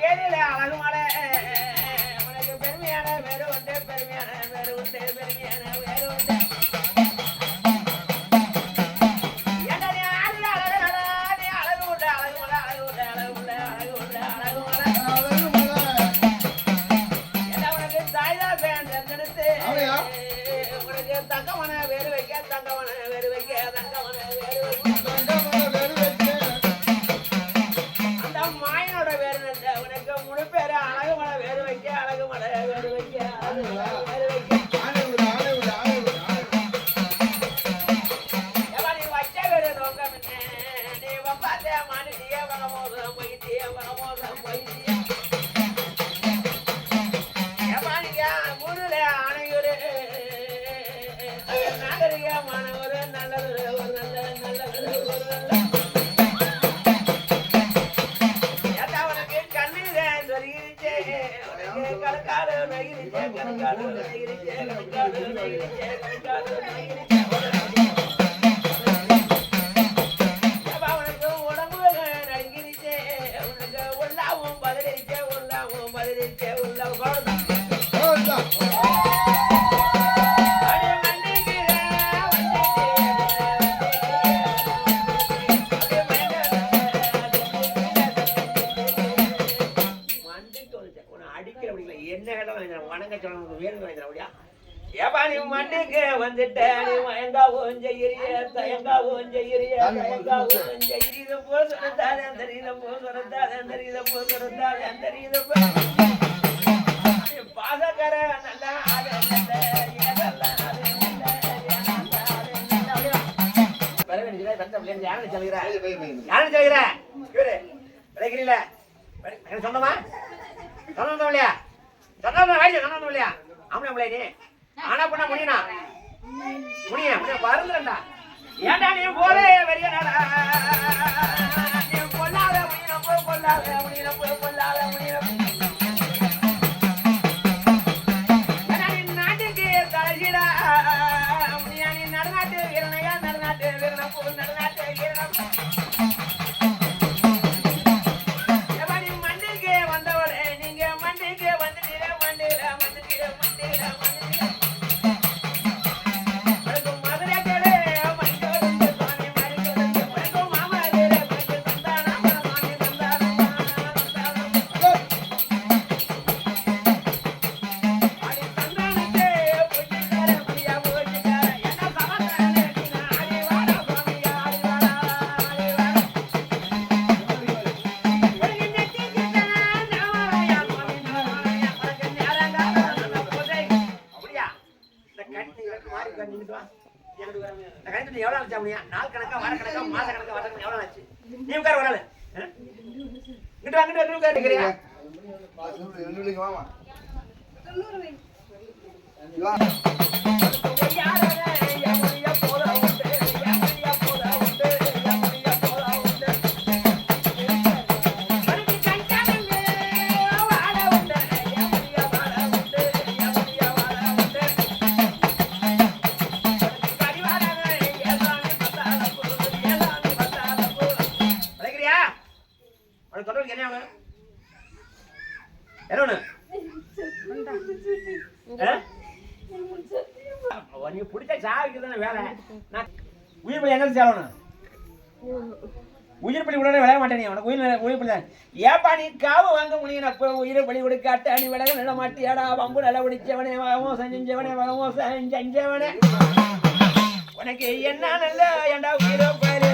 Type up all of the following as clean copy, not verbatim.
வேலையில அழகுமான உனக்கு பெருமையான வேறு உண்டு பெருமையான வேறு உண்டு பெருமையான வேறு உண்டு தங்கவன வேறு வைக்க தங்கவன வேறு வைக்க தங்கவன வேறு வைக்க அந்த மாயனோட வேறு உனக்கு முழு பேரு அழகு மலை வேறு வைக்க அழகு மலை வேறு வைக்க வேறு வைக்க நீ வச்ச வேறு நோக்கம் நீ வப்பாத்தே மாநில வகமோசம் போயிட்டிய வகமோசம் போயிட்டிய முருல அணையூரு நாகரிகமான ஒரு நல்லது ஒரு நல்ல நல்லது ஒரு நல்ல உனக்கு கண்ணீர சொருகிருச்சே உனக்கு கணக்காடு நகிரிச்சே கணக்காடு நகிரிச்சே கணக்காடு நகிரிச்சே கணக்காடு நகிரிச்சே உனக்கு உடம்பு நடுங்கிருச்சே உனக்கு உள்ளாவும் பதிலிருச்சே உள்ளாவும் பதிலிருச்சே உள்ள மண்ணுக்கு வந்துட்ட நீ மயங்காவும் செய்யறிய தயங்காவும் செய்யறிய தயங்காவும் செய்யறிய போ சொன்னாலே அந்த ரீத போ சொன்னாலே அந்த ரீத போ சொன்னாலே அந்த ரீத போ பாசக்கர நல்லா அது நல்ல இதெல்லாம் அது நல்ல யாரு சொல்லுகிற யாரு சொல்லுகிற இவரு விளைக்கிறீங்கள சொந்தமா சொந்தம் இல்லையா சொந்தம் வாய்ச்சி சொந்தம் இல்லையா ஆமா பிள்ளை ஆனா பண்ண முடியுமா முடியும் பருந்துடா ஏண்டா நீ போலே வெறியடா நீ கொல்லாத முடியும் போய் கொல்லாத முடியும் போய் கொல்லாத முடியும் நீ நாட்டுக்கு கடைசிடா முடியா நீ நடுநாட்டு வீரனையா நடுநாட்டு வீரனை போ நடுநாட்டு வீரனை நீ மண்ணுக்கு வந்தவளே நீங்க மண்ணுக்கு வந்துட்டீர மண்டிர வந்துட்டீர மண்டிர மண்டிர நாள் கணக்கா வார கணக்கா மாச கணக்கா வருஷம் எவ்வளவு ஆச்சு நீ உட்கார ஒரு நாள் இங்கிட்டு வாங்கிட்டு உட்காருக்கிறியா நீ பிடிச்ச சாவிக்கு வேலை உயிர் பலி எங்க சேவணும் உயிர் பலி கூட விளைய மாட்டேன் உனக்கு உயிர் பலி ஏப்பா நீ காவு வாங்க முடியும் உயிர் பலி கொடுக்காட்ட நீ விலக நில மாட்டியாடா வம்பு நில பிடிச்சவனே வகமோசம் செஞ்சவனே வகமோசம் செஞ்சவனே உனக்கு என்ன நல்ல ஏண்டா உயிரோ பாரு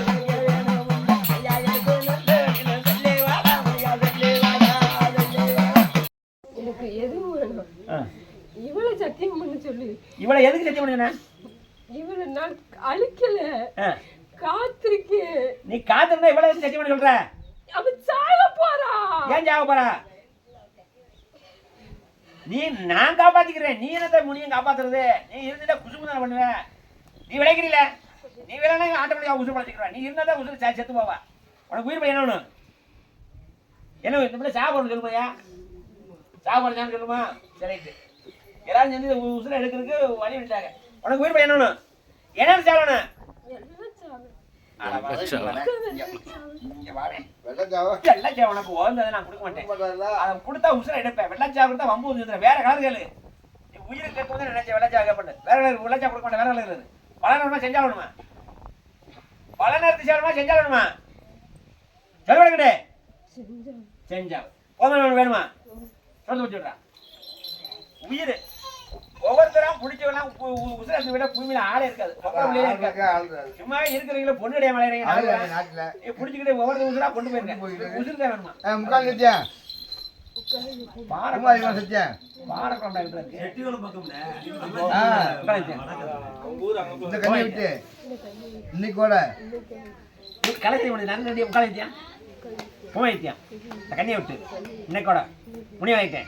இவளை சத்தியம் பண்ண சொல்லு இவளை எதுக்கு சத்தியம் பண்ண இவளை நான் அழிக்கல காத்திருக்கு நீ காத்திருந்தா இவளை எதுக்கு சத்தியம் பண்ண சொல்ற அவ சாக போறா ஏன் சாக போறா நீ நான் காப்பாத்திக்கிறேன் நீ என்னத்த முடியும் காப்பாத்துறது நீ இருந்துட்டா குசும்பு தானே பண்ணுவ நீ விளைக்கிறீல நீ விளையாட ஆட்டோமேட்டிக்கா உசுறு பழச்சிக்கிறா நீ இருந்தா உசுறு செத்து போவா உனக்கு உயிர் பையன் என்ன என்ன இந்த மாதிரி சாப்பிடணும் சொல்லுமையா சாப்பாடு சொல்லுமா சரிட்டு எல்லாரும் சேர்ந்து உசுரை எடுக்கிறதுக்கு வழி விட்டாங்க உனக்கு உயிர் பையன் என்ன என்ன சாவணும் வெள்ளச்சா உனக்கு ஓந்ததை நான் கொடுக்க மாட்டேன். அதை கொடுத்தா உசுரை எடுப்பேன். வெள்ளச்சா கொடுத்தா வம்பு வந்து வேற கலர் கேளு. உயிருக்கு கேட்கும் நினைச்ச வெள்ளச்சா கேட்பேன். வேற கலர் வெள்ளச்சா கொடுக்க மாட்டேன். வேற கலர் இருக்குது. பல நேரமா செஞ்சாலணுமா? பல நேரத்து சேவணுமா செஞ்சாலணுமா? சொல்ல கிடையாது செஞ்சா போதும் வேணுமா? சொல்லி வச்சுடுறா. உயிர் ஒவ்வொருத்தரும் பிடிச்சவெல்லாம் உசுரத்தை விட பூமியில ஆளே இருக்காது. சும்மா இருக்கிறீங்களா பொண்ணு கிடையாது மலையறீங்க பிடிச்சிக்கிட்டு ஒவ்வொரு உசுரா கொண்டு போயிருக்கேன். உசுறு தான் வேணுமா? கண்ணியை விட்டு இன்னைக்கோட முனி வளைட்டேன்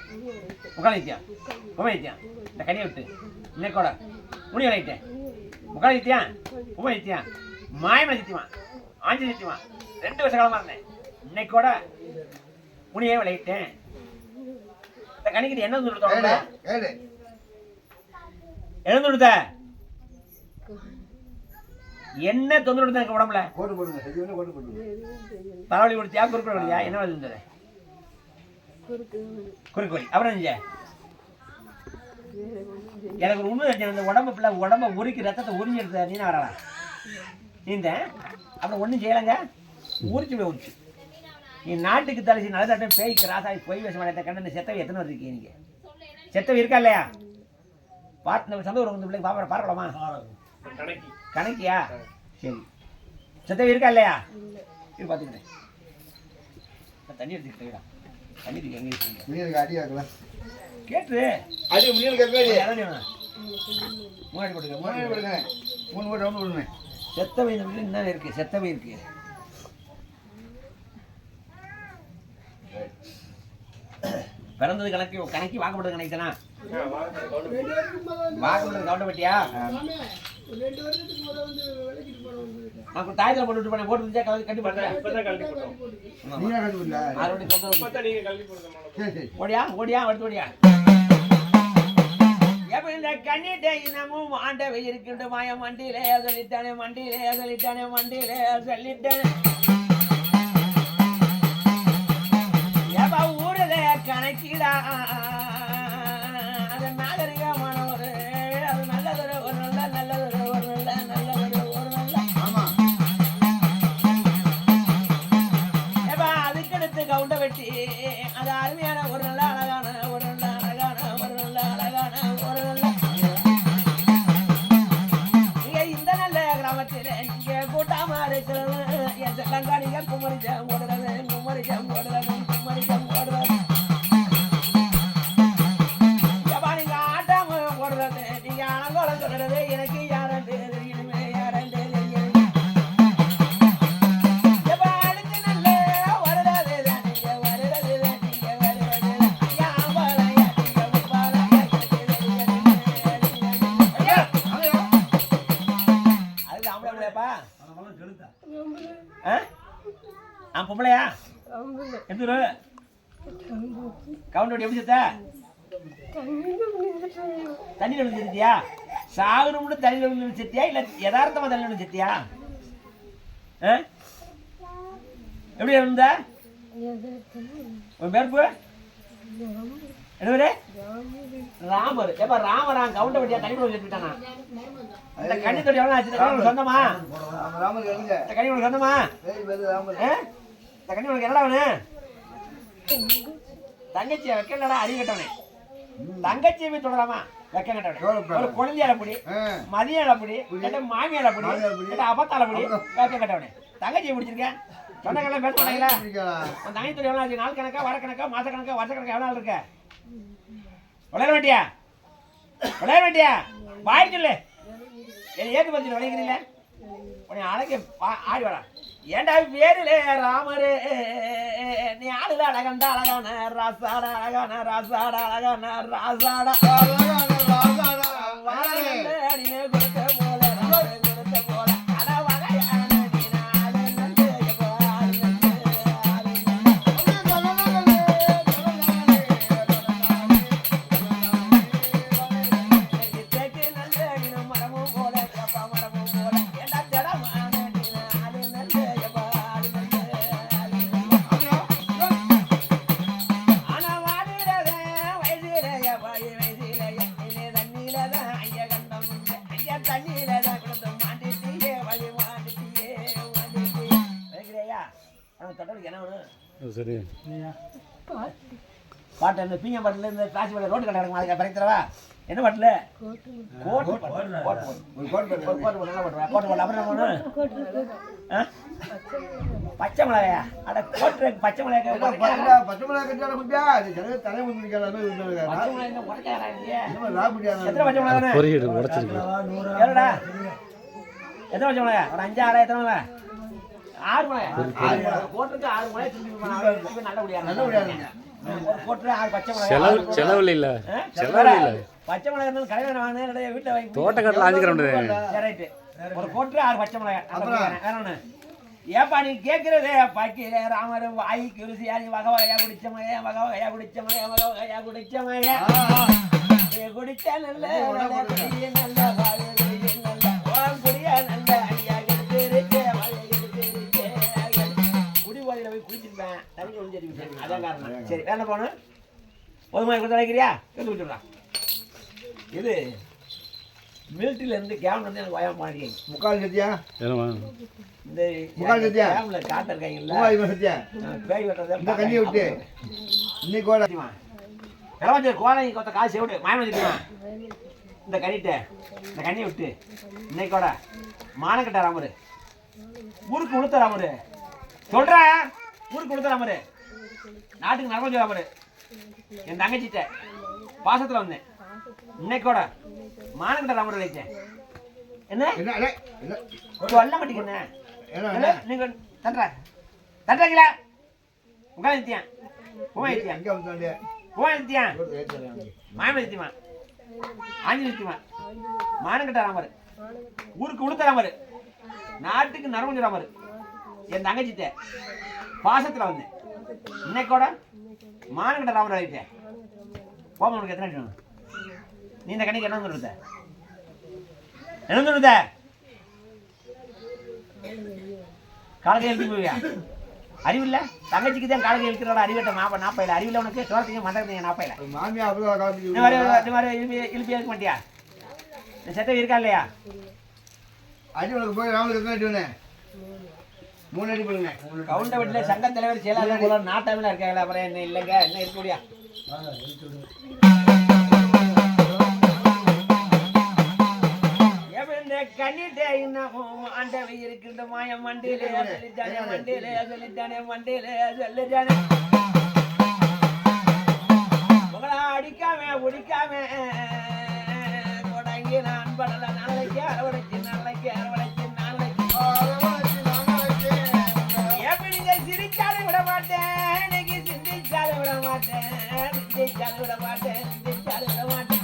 முகாலித்தியா உபயத்தியா இந்த கண்ணியை விட்டு இன்னைக்கோட முனி வளைட்டேன் முகாலித்தியா உபயத்தியா மாயமலை சித்திவான் ஆஞ்சு சித்திவான் 2 வருஷ காலமா இருந்தேன். இன்னைக்கோட முனியே விளையிட்டேன். இந்த கணிக்கிட்டு என்ன சொல்லுத்த என்ன சொல்லுத்த என்ன தொந்தரவு எனக்கு உடம்புல தலைவலி கொடுத்தியா குறுக்கு வலியா என்ன வலி இருந்தது? குறுக்கு வலி. அப்புறம் செஞ்ச எனக்கு ஒரு உண்மை தெரிஞ்ச இந்த உடம்ப உரிக்கு ரத்தத்தை உரிஞ்சு எடுத்த நீனா வரலாம் நீந்த அப்புறம் ஒன்றும் செய்யலைங்க உரிச்சு போய் உரிச்சு நீ நாட்டுக்கு தலைச்சி நல்லதாட்டம் பேய்க்கு ராசாய் பொய் வேஷம் மாட்டேன் கண்டு செத்தவை எத்தனை இருக்கீங்க நீங்க செத்தவை இருக்கா இல்லையா? பார்த்து சந்தோஷம் வந்து பிள்ளைங்க பாப்பா பார்க்கலாமா? கணக்கியா? சரி செத்தவை இருக்கா இல்லையா? இது பார்த்துக்கிட்டேன் தண்ணி எடுத்துக்கிட்டேடா தண்ணி எங்கே இருக்கீங்க அடி ஆகலாம் கேட்டு அது முன்னாடி முன்னாடி போட்டுக்க 3 போடுங்க 3 போட்டு ரவுண்ட் போடுங்க. செத்தவை இந்த வீட்டில் என்ன இருக்கு? செத்தவை இருக்கு. பிறந்தது கணக்கி வாக்கப்பட்டது கணக்கு தானா? வாக்கப்பட்டது கவுண்ட பட்டியா? நான் தாயத்தில் போட்டு போனேன் போட்டு கட்டி ஓடியா ஓடியா அடுத்து ஓடியா எப்ப இந்த கண்ணிட்ட இன்னமும் ஆண்டவை இருக்கின்ற மாய மண்டியிலே சொல்லிட்டானே மண்டியிலே சொல்லிட்டானே மண்டியிலே சொல்லிட்டானே ஊரத கணக்கிடா அது நாகரிகமான ஒரு அது நல்லதொரு ஒரு நல்லதொரு ஒரு நல்லதொரு ஒரு நல்ல ஏப்பா அதுக்கடுத்து கவுண்ட வெட்டி அது அருமையான ஒரு நல்ல அழகான ஒரு நல்ல அழகான ஒரு நல்ல அழகான ஒரு நல்ல நீங்க இந்த நல்ல கிராமத்தில் நீங்க கூட்டாம இருக்கிறது என் செல்லங்காரிங்க குமரிச்சம் ஓடுறது குமரிச்சம் ஓடுறது குமரிச்சம் ஓடுறது எப்பா நீங்க ஆட்டம் ஓடுறது நீங்க அலங்கோலம் சொல்றது எனக்கு யாரண்டு தெரியுமே யாரண்டு தெரியும் எப்பா அடுத்து நல்ல வருடது நீங்க வருடது நீங்க வருடது யாபாலையா நீங்க பாலையா அது ஆம்பளைப்பா நான் பொம்பளையா எந்த கவுண்ட் எப்படி செத்த தண்ணியில் விழுந்து செத்தியா? சாகணும்னு தண்ணியில் விழுந்து செத்தியா இல்ல யதார்த்தமா தண்ணியில் விழுந்து செத்தியா? எப்படி இருந்த உன் பேர் என்ன ராமர்? ஏப்பா ராமரான் கவுண்ட வட்டியா தண்ணி விழுந்து செத்துட்டானா? இந்த கண்ணி தொடி எவ்வளோ ஆச்சு? சொந்தமா இந்த கண்ணி உனக்கு சொந்தமா? இந்த கண்ணி உனக்கு என்னடா வேணும்? தங்கச்சியை வைக்கலடா அறிவு கட்டவனே. தங்கச்சியை போய் தொடராமா வைக்க கட்டவனே. குழந்தையால புடி மதியால புடி மாமியால புடி அபத்தால புடி வைக்க கட்டவனே. தங்கச்சியை பிடிச்சிருக்கேன் சொந்தக்கெல்லாம் பேச மாட்டாங்களா? உன் தங்கச்சி தொழில் எவ்வளோ ஆச்சு? நாள் கணக்கா வார கணக்கா மாச கணக்கா வருஷ கணக்கா எவ்வளோ நாள் இருக்க? விளையாட வேண்டியா விளையாட வேண்டியா வாய் சொல்லு. ஏத்து பத்தி விளையாடுறீங்கள உன்னை அழக ஆடி வாடா. ஏண்டா பேருல ராமரே நீ ஆடுத அழகண்டா அழகான ராசாடா அழகான ராசாடா அழகான ராசாடா கொடுத்த போல கொடுத்த போல மரம் தண்ணியில தான் கிடந்து மாட்டிட்டியே வழி மாட்டிட்டியே வைக்கிறியா அவன் தொட்டலுக்கு என்ன வேணும் சரி பாட்டு இந்த பீங்க பாட்டில் இந்த பிளாஸ்டிக் பாட்டில் ரோட்டு கடை கிடக்கும் அதுக்கு பிறகு தரவா என்ன பாட்டில் கோட்டு போட்டு அப்புறம் பச்சை மிளகாயா அட கோட்டு பச்சை மிளகாய் பச்சை மிளகாய் கட்டியால குடியா அது ஜனங்க தலை முடி நிக்கறாங்க பச்சை மிளகாய் உடைக்காதீங்க நம்ம ராபடியா எத்தனை பச்சை மிளகாய் பொரியல் உடைச்சிருக்கு ஏறடா எத்தனை பச்சை மிளகாய் ஒரு 5 6 எத்தனை மிளகாய் 6 மிளகாய் கோட்டுக்கு 6 மிளகாய் திருப்பி நல்ல முடியாது கோட்டு 6 பச்சை மிளகாய் செலவு இல்ல செலவு இல்ல பச்சை மிளகாய் இருந்தாலும் கடையில வாங்கினேன் வீட்டுல வாங்கி தோட்டக்காட்டுல ஆஞ்சிக்கிறோம் ரைட்டு ஒரு கோட்டு 6 பச்சை மிளகாய் வேற ஒண்ணு ஏப்பா நீ கேட்கறதே பாக்கியில ராமர் வாய்க்கு ருசியா நீ வகை வகையா குடிச்சமைய வகை வகையா குடிச்சமைய வகை வகையா குடிச்சமைய குடிச்சா நல்ல நல்ல குடியா நல்ல ஐயா எடுத்து குடி போதையில போய் குடிச்சிருப்பேன் தண்ணி ஒழிஞ்சிருப்பேன் அதான் காரணம் சரி வேலை போகணும் பொதுமையை கொடுத்து வைக்கிறியா எடுத்து விட்டுறான் இது மிலிட்டரியில இருந்து கேம்ல இருந்து எனக்கு வயம் மாறி முக்கால் சத்தியா இந்த முக்கால் சத்தியா கேம்ல காட்டு இருக்காங்கல்ல மூவாயிரம் சத்தியா பேய் வெட்டுறது இந்த கஞ்சியை விட்டு இன்னைக்கு கோடை கிளம்பி கோடை கொத்த காசு விட்டு மாயம் வச்சுட்டுமா இந்த கண்ணிட்ட இந்த கண்ணியை விட்டு இன்னைக்கு கூட மானக்கட்ட ராமரு ஊருக்கு உளுத்த ராமரு சொல்றேன் ஊருக்கு உளுத்த ராமரு நாட்டுக்கு நடந்து ராமரு என் தங்கச்சிட்ட பாசத்துல வந்தேன் இன்னைக்கோட மானக்கிட்ட ராமர் வைச்சேன் என்ன சொல்ல மாட்டீங்க நீங்க தட்டுறீங்களா உட்காந்துத்தியா போவாத்தியா மாயம் நிறுத்திமா ஆஞ்சி நிறுத்திமா மானக்கிட்ட ராமர் ஊருக்கு உளுத்த ராமர் நாட்டுக்கு நரமுஞ்ச ராமர் என் தங்கச்சிட்ட பாசத்துல வந்தேன் இன்னைக்கோட மானக்கிட்ட ராமர் வைச்சேன் போமா உனக்கு எத்தனை வேணும் நீ இந்த கணிக்கு என்ன சொல்லுத என்ன சொல்லுத காலகை எழுதி போவியா அறிவு இல்ல தங்கச்சிக்கு தான் காலகை எழுக்கிறோட அறிவிட்ட மாப்ப நாப்பையில அறிவில்ல உனக்கு சோரத்தையும் மண்டபத்தையும் நாப்பையில மாமியா இழுப்பி இருக்க மாட்டியா இந்த செத்த இருக்கா இல்லையா அடி உனக்கு போய் ராமனுக்கு எத்தனை அடி வேணும் 3 அடி போடுங்க கவுண்ட வீட்டுல சங்க தலைவர் செயலாளர் நாட்டாமில இருக்காங்களா அப்புறம் என்ன இல்லைங்க என்ன இருக்க முடியா கண்ணிட்டே ஆண்டவை இருக்கின்ற மாய மண்டியிலே சொல்லித்தானே மண்டியிலே சொல்லித்தானே மண்டியிலே சொல்லித்தானே உங்களா அடிக்காம பிடிக்காம தொடங்கி நான் படல நாளைக்கு அரவணைச்சு நாளைக்கு அரவணைச்சு நாளைக்கு எப்படி நீங்க சிரிச்சாலும் விட மாட்டேன் இன்னைக்கு சிந்திச்சாலும் விட மாட்டேன் சிந்திச்சாலும் விட மாட்டேன் சிந்திச்சாலும் விட மாட்டேன்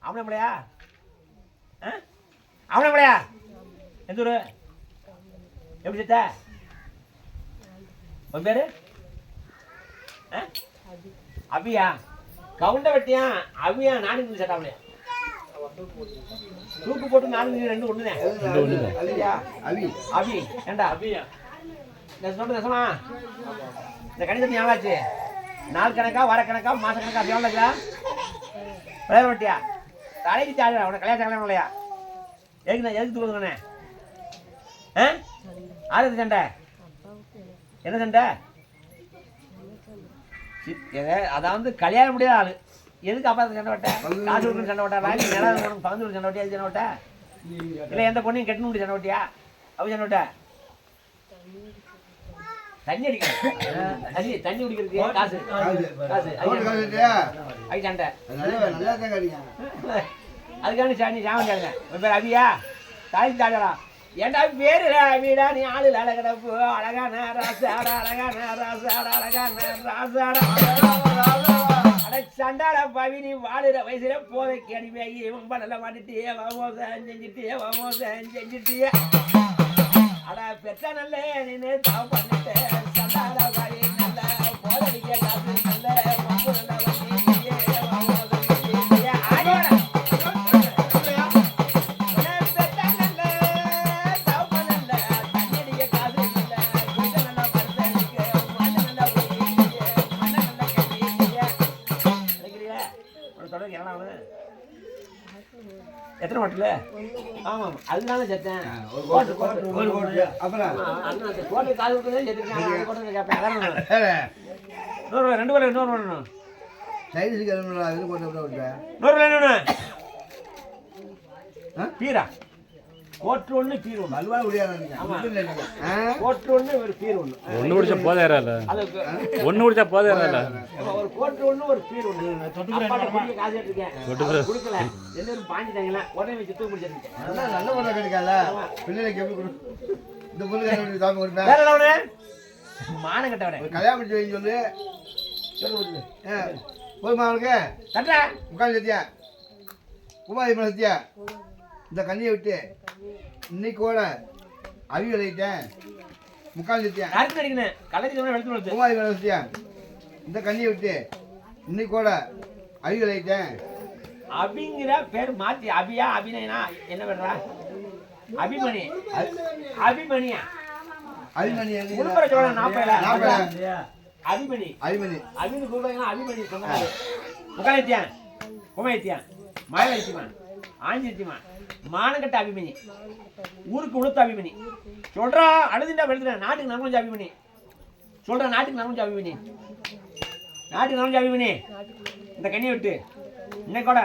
அவனப்படையா அவனப்படையா எந்த ஊரு எப்படி செத்த உன் பேரு அபியா கவுண்ட வெட்டியா அபியா 4 நிமிஷம் செட்டாமலையா தூக்கு போட்டு 4 2 ஒண்ணுதான் அபி ஏண்டா அபியா நான் சொல்றது நெசமா இந்த கணிதம் ஞாபகாச்சு நாள் கணக்கா வார கணக்கா மாச கணக்கா அப்படி எவ்வளோ விளையாட மாட்டியா தலைக்கு சாடுறா உனக்கு கல்யாணம் கல்யாணம் இல்லையா எதுக்கு நான் எதுக்கு தூக்குதுங்கண்ணே ஆறு சண்டை என்ன சண்டை அதாவது கல்யாணம் முடியாத ஆளு எதுக்கு அப்பா சண்டை ஓட்ட? காசு கொடுக்கணும் சண்டை ஓட்டா? ராஜி நிலம் உனக்கு பகிர்ந்து கொடுக்க சண்டை ஓட்டியா? சண்டை ஓட்ட இல்லை எந்த பொண்ணையும் கட்டணும் முடியும் சண்டை ஓட்டியா? அவ சண்டை ஓட்ட தண்ணி அடிக்கணும். தண்ணி குடிக்கிறதுக்கு காசு காசு அது சண்டை. நல்லா தான் கிடைக்கும். அதுக்காண்டி சாணி சாமன் கேளுங்க. உன் பேர் அபியா? தாய் தாடா ஏன்டா பேரு அபிடா? நீ ஆளு அழகடப்பு அழகான ராசாடா அழகான ராசாடா அழகான ராசாடா அட சண்டாட பவி நீ வாழுற வயசுல போதைக்கு அடிமையாகி நல்லா மாட்டிட்டியே வாமோசம் செஞ்சுட்டியே அட பெற்ற நல்ல நீ தவ பண்ணிட்டு சண்டாட பவி நல்ல போதைக்க காசு நல்ல வம்பு நல்ல வண்டியே வாமோசம் செஞ்சுட்டியே ஆடோட எத்தனை மாட்டில்? ஆமாம் அதனால செத்தேன். அப்புறம் கோட்டை காது விட்டு செத்துருக்கேன். கோட்டை கேட்பேன். நூறு ரெண்டு பேர் இன்னொரு வேணும். சைடுக்கு கிளம்புறா இது போட்டு விட்டேன். நூறு வேணும். பீரா கோட்டு ஒன்று பீர் ஒன்று அல்வா முடியாது. கோட்டு ஒன்று ஒரு பீர் ஒன்று. ஒன்று குடிச்சா போதேறால. ஒன்று குடிச்சா போதேறால. ஒரு கோட்டு ஒன்று ஒரு பீர் ஒன்று. தொட்டு காசு எடுத்துருக்கேன். கொடுக்கல எல்லாரும் பாஞ்சிட்டாங்களா உடனே வச்சு தூக்கி முடிச்சிருக்கேன். நல்ல பொருளை கிடைக்காத பிள்ளைகளுக்கு எப்படி கொடு இந்த பொருள் தாங்க கொடுப்பேன். வேற எவ்வளோ மானம் கட்டவனே கல்யாணம் முடிச்சு வைங்க சொல்லு. போதுமா அவனுக்கு கட்டா முக்கால் சத்தியா குமாரி மேலே சத்தியா இந்த கண்ணியை விட்டு இன்னைக்கு கூட அவி விளையிட்டேன். முக்கால் சத்தியா கருத்து அடிக்கணும் கலரி வெளுத்து குமாரி மேலே சத்தியா இந்த கண்ணியை விட்டு இன்னைக்கு கூட அவி விளையிட்டேன். அபிங்கிற பேர் மாத்தி அபியா அபிநயனா என்ன பண்றா? அபிமணி அபிமணியா அபிமணி உடுப்பற சொல்ல 40 40 அபிமணி அபிமணி அபின்னு கூப்பிடுங்க. அபிமணி சொன்னாரு முக்காலத்தியா குமையத்தியா மழைத்திமா ஆஞ்சித்திமா மானங்கட்ட அபிமணி ஊருக்கு உளுத்த அபிமணி சொல்றா அழுதுண்டா வெளுத்துட்டா நாட்டுக்கு நரஞ்ச அபிமணி சொல்றா நாட்டுக்கு நரஞ்ச அபிமணி நாட்டுக்கு நரஞ்ச அபிமணி இந்த கண்ணியை விட்டு இன்னைக்கு கூட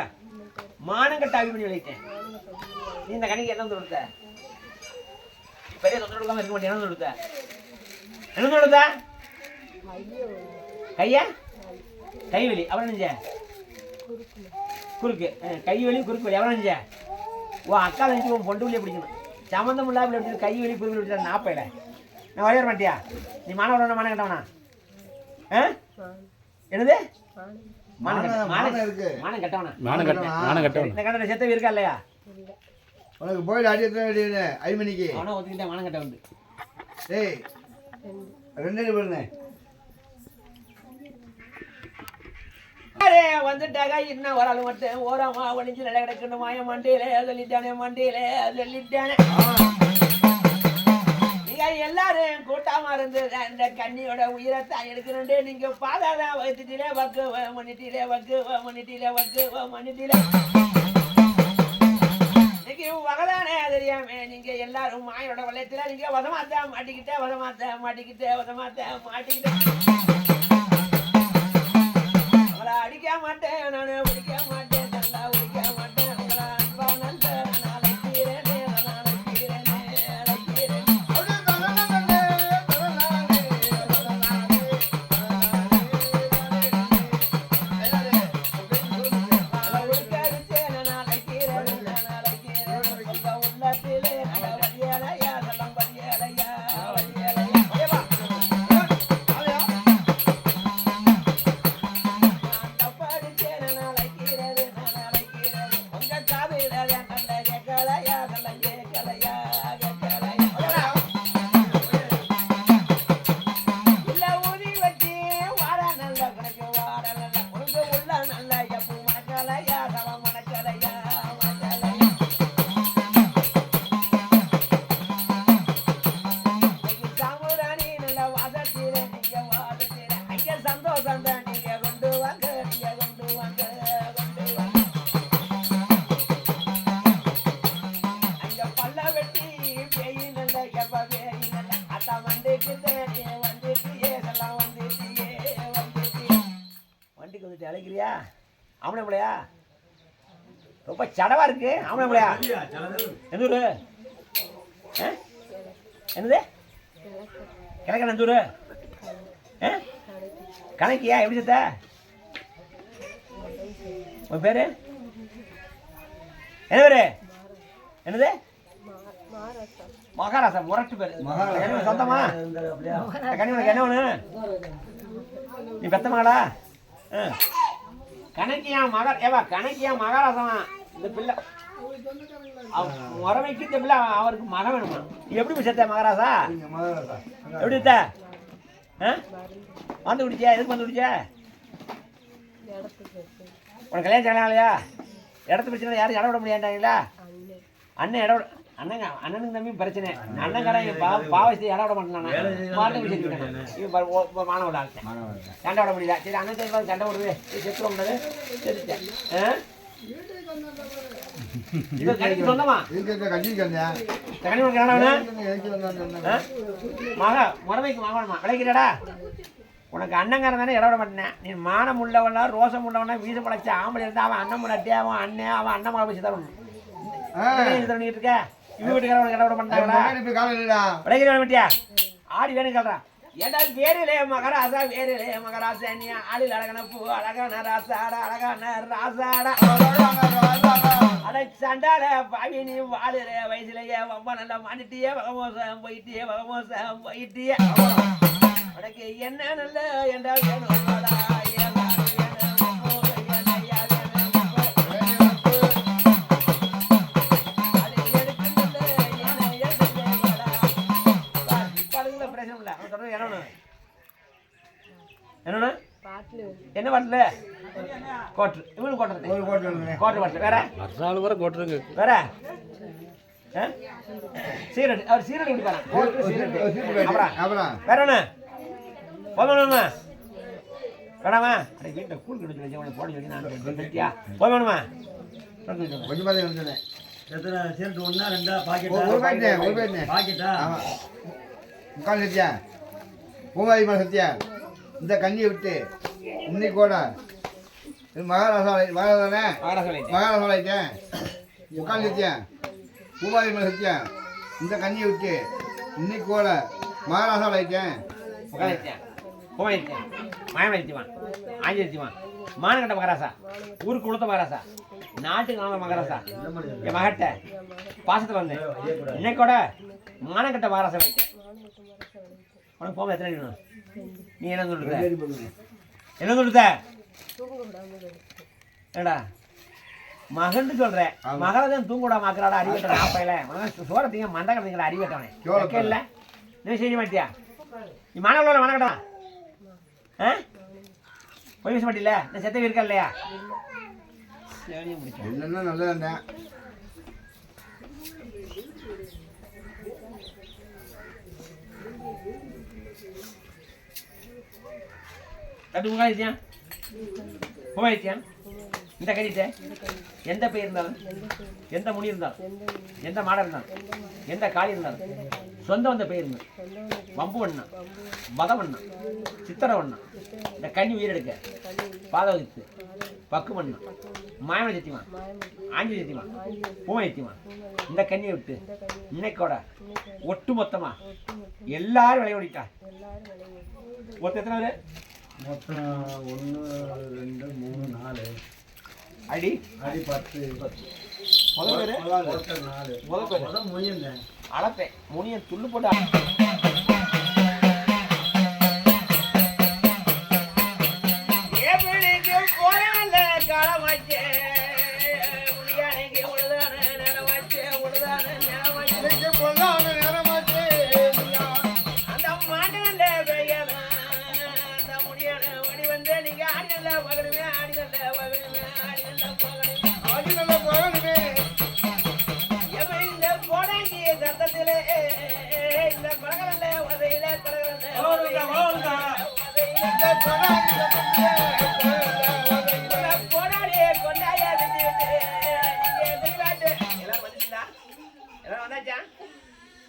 மானங்கட்ட அபிமணி விளையிட்டேன். நீ இந்த கண்ணிக்கு என்ன கொடுத்த? பெரிய தொந்தரவு கொடுக்காம இருக்க மாட்டேன். என்ன கொடுத்த? என்ன கொடுத்த? கையா கைவலி அவ்வளோ நெஞ்ச குறுக்கு கைவலி குறுக்கு வலி எவ்வளோ நெஞ்ச? ஓ அக்கா நினச்சி உன் பொண்டு வழியை பிடிக்கணும். சம்மந்தம் இல்லாமல் எப்படி கைவலி குறுக்கு பிடிச்சா 40 நான் வரைய மாட்டியா? நீ மானவன மானம் கட்டவனா? என்னது மானம் கட்டவனா? மானம் கட்டவனா? இந்த கட்டண செத்தவி இருக்கா இல்லையா? உனக்கு போயிடு அடி எத்தனை ஐமணிக்கு அவனா ஒத்துக்கிட்டே மானம் கட்ட வந்து ஏய் 2 பண்ணு வந்துட்டாக இன்னும் ஒரு ஆள் மட்டும் ஓரமா ஒளிஞ்சு நிலை கிடக்கணும். மாய மண்டியிலே சொல்லிட்டானே மண்டியிலே சொல்லிட்டானே. நீங்க எல்லாரும் கூட்டாம இருந்து இந்த கண்ணியோட உயிரத்தான் எடுக்கணுண்டு நீங்க பாதாதான் வகுத்துட்டீங்களே வக்கு பண்ணிட்டீங்களே வக்கு பண்ணிட்டீங்களே இன்னைக்கு வகதானே தெரியாம நீங்க எல்லாரும் மாயோட வளையத்துல நீங்க வதமாத்த மாட்டிக்கிட்டே அடிக்க மாட்டேன் நானு பிடிக்க மாட்டேன் நல்லா பிடிக்க மாட்டேன் உங்களை அன்பா நல்ல அழைக்கிறேனே ஆம்பளை பிள்ளையா? ரொம்ப சடவா இருக்கு. ஆம்பளை பிள்ளையா? எந்த ஊரு? என்னது? கிழக்கு எந்த ஊரு? கணக்கியா? எப்படி செத்த? உன் பேரு என்ன பேரு? என்னது? மகாராசா. முரட்டு பேரு. சொந்தமா? கனி உனக்கு என்ன ஒண்ணு? நீ பெத்த மகளா? கணக்கியா மகர் ஏவா கணக்கியா மகாராசமா? இந்த பிள்ளை முறைமைக்கு இந்த பிள்ளை அவருக்கு மகன் வேணுமா? நீ எப்படி போய் செத்த மகாராசா? எப்படி செத்த? வந்து குடிச்சா? எதுக்கு வந்து குடிச்சா? உனக்கு கல்யாணம் செய்யலையா? இடத்து பிரச்சனை யாரும் இடம் விட முடியாண்டாங்களா? அண்ணன் இடம் அண்ணங்க அண்ணனுக்கு தம்பி பிரச்சனை. அண்ணங்காரன் பாவசி இடம் விட மாட்டேன். மாணவ சண்டை விட முடியல. சரி அண்ணன் சரி சண்டை விடுது செத்து விடுறது சொந்தமா மக முறைமைக்கு மகனுமா விளைக்கிறடா? உனக்கு அண்ணங்காரன் தானே இடம் விட மாட்டேன். நீ மானம் உள்ளவனா ரோசம் உள்ளவனா வீச படைச்ச ஆம்பளை இருந்தா அவன் அண்ணன் முன்னாடி அவன் அண்ணன் அவன் அண்ணன் மகளை வச்சு தரணும். தரணிட்டு இருக்க இவங்க வீட்டுக்காரன் இடம் விட மாட்டாங்களா? விளைக்கிற மாட்டியா? ஆடி வேணும் கேள்றான். ஏண்டா வேறிலே மகராசா வேறிலே மகராசா நீ ஆளில் அழகான பூ அழகான ராசாடா அழகான ராசாடா அட சண்டால பாவி நீ வாழுற வயசுலயே ரொம்ப நல்லா மாட்டிட்டியே வகமோசம் போயிட்டியே உனக்கு என்ன நல்ல என்றால் என்ன பாட்டுல கோட்டு இவனு கோட்டு பாட்டு வேற வேற சீரடி அவர் சீரடி குடிப்பாரா? வேற என்ன போகணுமா? வேணாமா? வீட்டில் கூழ் கிடைச்சு போட சொல்லி நான் கட்டியா போகணுமா? எத்தனை சீரட்டு? ஒன்றா ரெண்டா பாக்கெட்டா? முக்கால் சத்தியா பூமாரி சத்தியா இந்த கண்ணியை விட்டு இன்னைக்கு கூட மகாராசாலைட்டேன் முக்கால் சத்தியா பூமாரி சத்தியா இந்த கண்ணியை விட்டு இன்னைக்கு கூட மகாராசாலைட்டேன் மானகட்ட மகாராசா ஊருக்கு கொடுத்த மகாராசா நாட்டுக்கு நாள மகாராசா என் மகட்ட பாசத்தில் வந்தேன். இன்னைக்கூட மானகட்ட மகாராசா வைத்தேன். உனக்கு போக எத்தனை வேணும்? நீ என்ன சொல்லுற? என்ன சொல்லுத? ஏடா மகன் சொல்ற மகளை தான் தூங்க விடாம ஆக்குறாடா அறிவிட்டேன். ஆப்பையில சோரத்தீங்க மண்டை கட்டீங்களா அறிவிட்டவனே இல்லை நீ செய்ய மாட்டியா? நீ மாணவர்களோட மனக்கட்டா போய் பேச மாட்டில்ல? நான் செத்த இருக்கா இல்லையா? என்னன்னா நல்லதாண்டா தட்டு முகாலித்தியா போயிடுச்சியா? இந்த கறிட்ட எந்த பெயர் இருந்தாலும் எந்த முடி இருந்தாலும் எந்த மாடல் இருந்தாலும் எந்த காளி இருந்தாலும் சொந்த வந்த பெயர் இருந்தால் வம்பு வண்ணம் மதம் வண்ணம் சித்திரை வண்ணம் இந்த கண்ணி உயிரெடுக்க பாதவகித்து பக்கு வண்ணம் மாயம சத்தியமா ஆஞ்சலி சத்தியமா பூமை சத்தியமா இந்த கண்ணியை விட்டு இன்னைக்கோட ஒட்டு மொத்தமா எல்லாரும் விளையாடிட்டா. மொத்தம் எத்தனை பேர்? மொத்தம் 1 2 3 4 அடி 10 முதல் பேர் முனியன் அளப்பேன் முனியன் துள்ளு போட்டு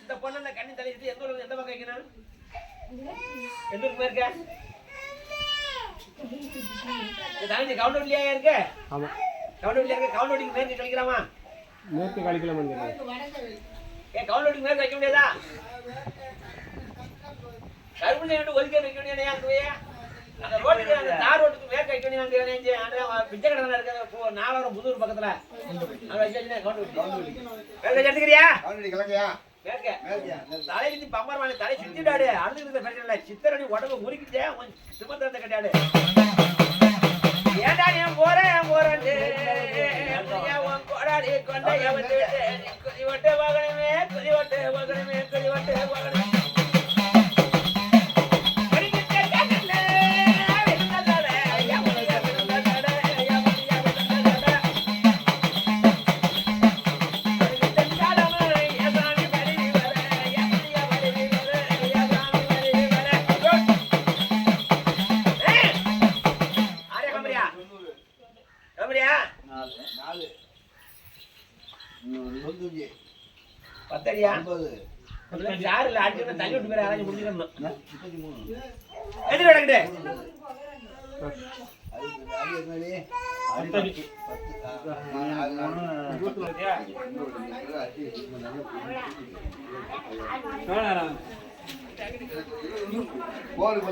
இந்த பொண்ணு கண்ணி தலையிட்டு எந்த ஊருக்கு எந்த பக்கம் வைக்கணும்? எந்த ஊருக்கு போயிருக்க? தங்கச்சி கவுண்ட் இல்லையா இருக்கு? ஆமா கவுண்ட் இல்லையா இருக்கு? கவுண்ட் ஓட்டிக்கு மேற்கு கழிக்கலாமா? மேற்கு கழிக்கலாம் கவுண்ட் ஓட்டிக்கு மேற்கு வைக்க முடியாதா? கரும்பு விட்டு ஒதுக்கி வைக்க முடியாது அங்கே அந்த ரோட்டுக்கு அந்த தார் ரோட்டுக்கு மேற்கு வைக்க முடியாது. பிச்சை கடை இருக்க நாலாயிரம் புதூர் பக்கத்துல அங்கே வச்சு கவுண்ட் எடுத்துக்கிறியா? தலையிலிருந்து பம்பரமான தலை சுத்திட்டாடு. அழுதுகிட்டு பிரச்சனை இல்லை. சித்தரடி உடம்பு முறுக்கிட்டே சிமத்திரத்தை கட்டாடு. ஏண்டா நீ போறேன் கொடாடி கொண்ட குதி வட்டு வாகனமே குதி வட்டு வாகனமே குதி வட்டு வாகனமே பத்தடியா யாரு இல்ல அடிச்சு தள்ளி விட்டு பேர் யாராச்சும் முடிஞ்சிடணும். எதிர் கிடக்குது கோவில்